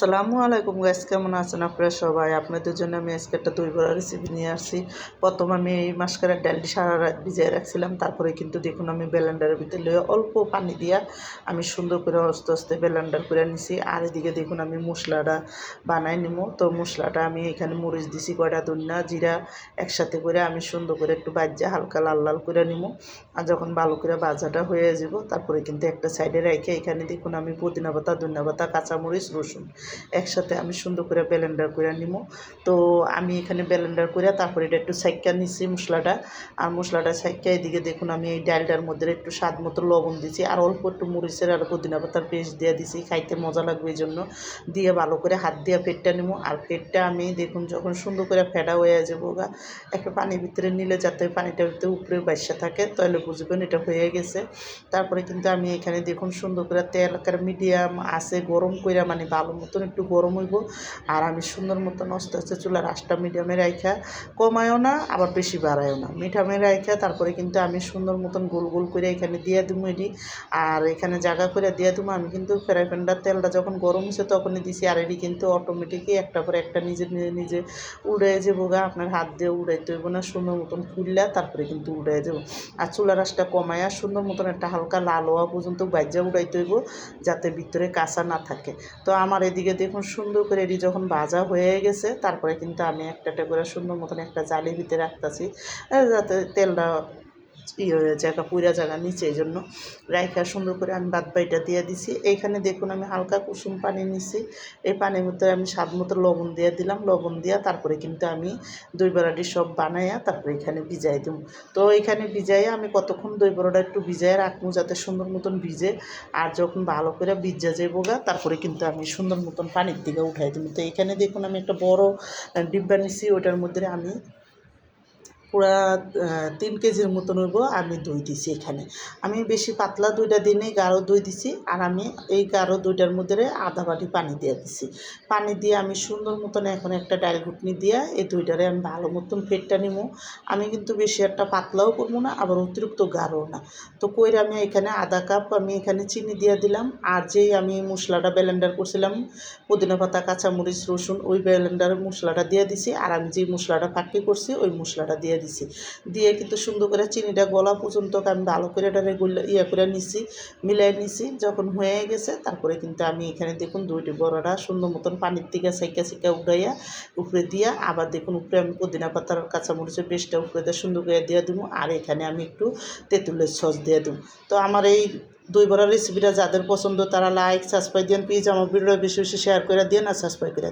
আসসালামু আলাইকুম গাইস, কেমন আছেন আপনারা সবাই? আপনাদের জন্য আমি আজকে একটা দই বড়া রেসিপি নিয়ে আসছি। প্রথম আমি এই মাসকালের ডালটি সারা রাত ভিজিয়ে রাখছিলাম। তারপরে কিন্তু দেখুন আমি ব্লেন্ডারের ভিতরে লয়ে অল্প পানি দিয়া আমি সুন্দর করে আস্তে আস্তে ব্লেন্ডার করে নিছি। আর এদিকে দেখুন আমি মশলাটা বানাই নিব। তো মশলাটা আমি এখানে মরিচ দিছি, কয়টা ধনিয়া জিরা একসাথে করে আমি সুন্দর করে একটু ভাজা হালকা লাল লাল করে নিব। আর যখন ভালো করে ভাজাটা হয়ে যাব তারপরে কিন্তু একটা সাইডে রেখে এখানে দেখুন আমি পুদিনা পাতা ধনিয়া পাতা কাঁচামরিচ রসুন একসাথে আমি সুন্দর করে ব্লেন্ডার করে নিব। তো আমি এখানে ব্লেন্ডার করে তারপরে এটা একটু সাইক্কা নিচ্ছি মশলাটা। আর মশলাটা সাইক্কা এদিকে দেখুন আমি এই ডালটার মধ্যে একটু স্বাদ মতো লবণ দিচ্ছি আর অল্প একটু মরিচের আর পুদিনা পাতার পেস্ট দিয়ে দিছি, খাইতে মজা লাগবে এই জন্য। দিয়ে ভালো করে হাত দিয়ে ফেটটা নিব। আর ফেটটা আমি দেখুন যখন সুন্দর করে ফেটা হয়ে যাবো গা একটা পানির ভিতরে নিলে যাতে পানিটার ভিতরে উপরে বাইসা থাকে তাহলে বুঝবেন এটা হয়ে গেছে। তারপরে কিন্তু আমি এখানে দেখুন সুন্দর করে তেল মিডিয়াম আছে গরম করে মানে ভালো মতন একটু গরম হইব। আর আমি সুন্দর মতন আস্তে আস্তে চুলার আঁচটা মিডিয়ামে রাখা, কমায়ও না আবার বেশি বাড়ায়ও না, মিডিয়ামে রাখা তারপরে কিন্তু আমি সুন্দর মতন গোল গোল করে এখানে দিয়ে দেবো এটি। আর এখানে জায়গা করে দিয়ে দেবো আমি কিন্তু ফ্রাই প্যানটার তেলটা যখন গরম হয়েছে তখনই দিছি। আর এটি কিন্তু অটোমেটিকই একটা পরে একটা নিজে নিজে নিজে উড়ে যাবো গা, আপনার হাত দিয়ে উড়াইতে হইব না, সুন্দর মতন ফুললা তারপরে কিন্তু উড়ে যাবো। আর চুলার আঁচটা কমায়া সুন্দর মতন একটা হালকা লাল হওয়া পর্যন্ত বাজ্যা উড়াইতে হইব যাতে ভিতরে কাঁচা না থাকে। তো আমার এদিকে দেখুন সুন্দর করে এটি যখন ভাজা হয়ে গেছে তারপরে কিন্তু আমি একটা করে সুন্দর মতন একটা জালির ভিতরে রাখতেছি যাতে তেলটা জায়গা পুরা জায়গা নিচে, এই জন্য রাইখা সুন্দর করে আমি বাদ বাইটা দিয়ে দিছি। এইখানে দেখুন আমি হালকা কুসুম পানি নিছি, এই পানির মধ্যে আমি স্বাদ মতো লবণ দিয়ে দিলাম, লবণ দিয়া তারপরে কিন্তু আমি দই বড়াটি সব বানাইয়া তারপরে এখানে ভিজাই দিব। তো এখানে ভিজাইয়া আমি কতক্ষণ দই বড়াটা একটু ভিজাই রাখবো যাতে সুন্দর মতন ভিজে। আর যখন ভালো করে ভিজা যাবো গা তারপরে কিন্তু আমি সুন্দর মতন পানির দিকে উঠাই দিব। তো এখানে দেখুন আমি একটা বড় ডিব্বা নিছি, ওইটার মধ্যে আমি পুরা 3 কেজির মতন হইব আমি দই দিছি। এখানে আমি বেশি পাতলা দইটা দিই নাই, গাঢ় দই দিছি। আর আমি এই গাঢ় দইটার মধ্যে আধা বাটি পানি দিয়ে দিছি। পানি দিয়ে আমি সুন্দর মতন এখন একটা ডাল ঘুটনি দিয়ে এই দইটারে আমি ভালো মতন ফেটটা নিব। আমি কিন্তু বেশি একটা পাতলাও করবো না আবার অতিরিক্ত গাঢ়ও না। তো কইরা আমি এখানে আধা কাপ আমি এখানে চিনি দিয়ে দিলাম। আর যেই আমি মশলাটা ব্লেন্ডার করছিলাম পুদিনা পাতা কাঁচামরিচ রসুন ওই ব্লেন্ডারের মশলাটা দিয়ে দিছি। আর আমি যে মশলাটা ফাঁকি করছি ওই মশলাটা দিয়ে দিছি। দিয়ে কিন্তু সুন্দর করে চিনিটা গলা পর্যন্ত আমি ভালো করে এটা করে নিছি, মিলাই নিছি। যখন হয়ে গেছে তারপরে কিন্তু আমি এখানে দেখুন দুইটি বড়াটা সুন্দর মতন পানির থেকে সাইকা সাইকা উঠাইয়া উপরে দিয়া আবার দেখুন উপরে আমি পুদিনা পাতার কাঁচামরিচের পেস্টটা উপরে দিয়ে সুন্দর করে দিয়ে দেবো। আর এখানে আমি একটু তেঁতুলের সস দিয়ে দেবো। তো আমার এই দই বড়ার রেসিপিটা যাদের পছন্দ তারা লাইক সাবস্ক্রাইব দিন, প্লিজ আমার ভিডিও বেশি বেশি শেয়ার করে দিন আর সাবস্ক্রাইব করে